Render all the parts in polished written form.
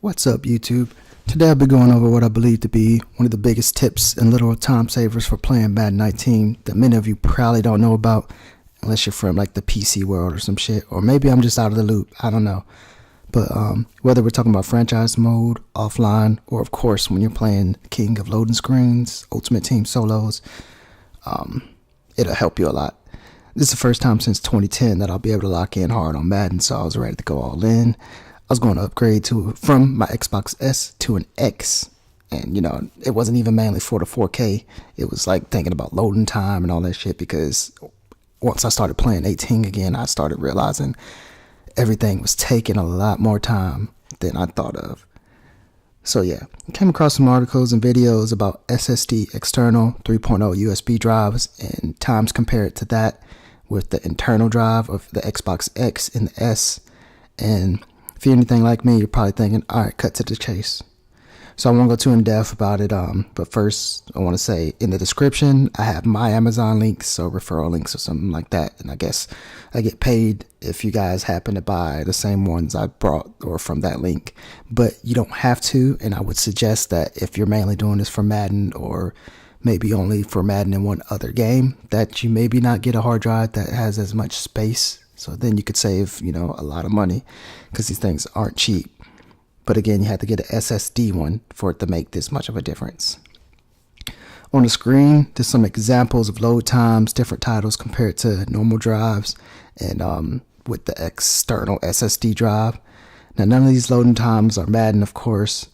What's up, YouTube? Today I'll be going over what I believe to be one of the biggest tips and literal time savers for playing Madden 19 that many of you probably don't know about unless you're from like the PC world or some shit, or maybe I'm just out of the loop, I don't know. But whether we're talking about franchise mode, offline, or of course when you're playing King of Loading Screens, Ultimate Team Solos, it'll help you a lot. This is the first time since 2010 that I'll be able to lock in hard on Madden, so I was ready to go all in. I was going to upgrade from my Xbox S to an X, and it wasn't even mainly for the 4K. It was like thinking about loading time and all that shit, because once I started playing 18 again, I started realizing everything was taking a lot more time than I thought of. So yeah, I came across some articles and videos about SSD external 3.0 USB drives and times compared to that with the internal drive of the Xbox X and the S. And if you're anything like me, you're probably thinking, all right, cut to the chase. So I won't go too in depth about it, but first I want to say in the description I have my Amazon links or referral links or something like that, and I guess I get paid if you guys happen to buy the same ones I brought or from that link. But you don't have to, and I would suggest that if you're mainly doing this for Madden or maybe only for Madden and one other game, that you maybe not get a hard drive that has as much space, so then you could save a lot of money, because these things aren't cheap. But again, you have to get an SSD one for it to make this much of a difference. On the screen, there's some examples of load times, different titles compared to normal drives, and with the external SSD drive. Now, none of these loading times are Madden, of course.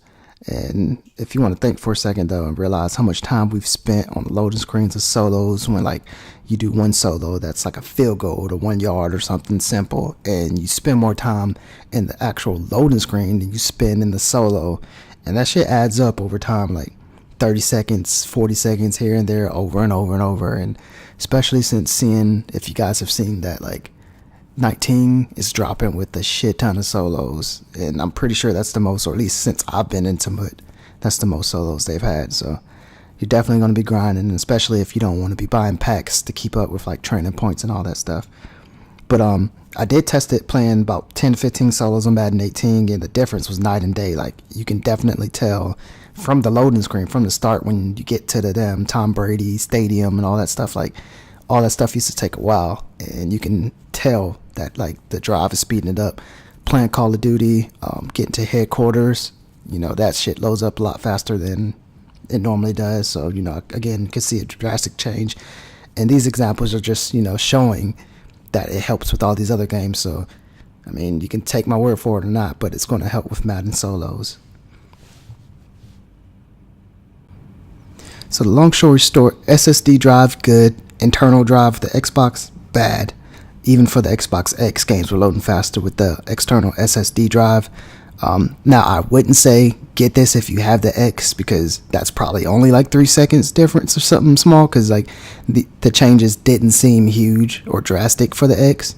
And if you want to think for a second though and realize how much time we've spent on the loading screens of solos, when like you do one solo that's like a field goal to 1 yard or something simple, and you spend more time in the actual loading screen than you spend in the solo, and that shit adds up over time, like 30 seconds, 40 seconds here and there, over and over and over. And especially since if you guys have seen that like 19 is dropping with a shit ton of solos, and I'm pretty sure that's the most, or at least since I've been into MUT, that's the most solos they've had. So you're definitely going to be grinding, especially if you don't want to be buying packs to keep up with like training points and all that stuff. But I did test it playing about 10 to 15 solos on Madden 18, and the difference was night and day. Like, you can definitely tell from the loading screen from the start when you get to the damn Tom Brady stadium and all that stuff. Like, all that stuff used to take a while, and you can tell that like the drive is speeding it up. Playing Call of Duty, getting to headquarters, that shit loads up a lot faster than it normally does. So again, you can see a drastic change, and these examples are just showing that it helps with all these other games. So I mean, you can take my word for it or not, but it's going to help with Madden solos. So the long story short, SSD drive good, internal drive for the Xbox bad. Even for the Xbox X, games were loading faster with the external SSD drive. Now, I wouldn't say get this if you have the X, because that's probably only like 3 seconds difference or something small, because like the changes didn't seem huge or drastic for the X.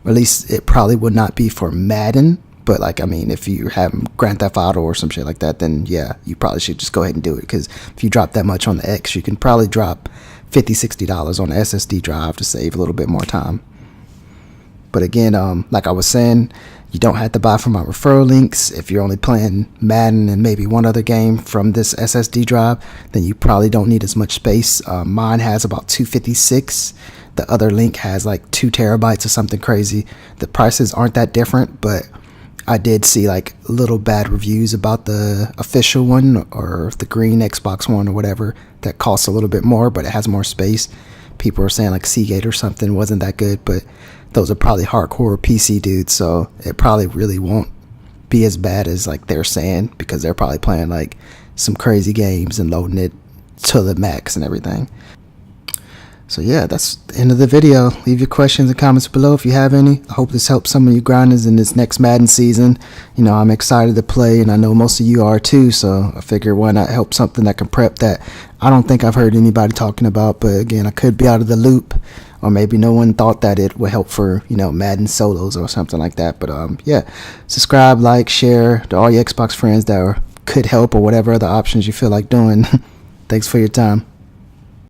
Or at least it probably would not be for Madden. But like, I mean, if you have Grand Theft Auto or some shit like that, then yeah, you probably should just go ahead and do it, because if you drop that much on the X, you can probably drop $50-$60 on the SSD drive to save a little bit more time. But again, like I was saying, you don't have to buy from my referral links. If you're only playing Madden and maybe one other game from this SSD drive, then you probably don't need as much space. Mine has about 256. The other link has like 2 terabytes or something crazy. The prices aren't that different, but I did see like little bad reviews about the official one, or the green Xbox one or whatever, that costs a little bit more but it has more space. People are saying like Seagate or something wasn't that good, but those are probably hardcore PC dudes, so it probably really won't be as bad as like they're saying, because they're probably playing like some crazy games and loading it to the max and everything. So yeah, that's the end of the video. Leave your questions and comments below if you have any. I hope this helps some of you grinders in this next Madden season. I'm excited to play, and I know most of you are too, so I figure why not help something that can prep that I don't think I've heard anybody talking about. But again, I could be out of the loop, or maybe no one thought that it would help for Madden solos or something like that. But yeah, subscribe, like, share to all your Xbox friends that could help, or whatever other options you feel like doing. Thanks for your time.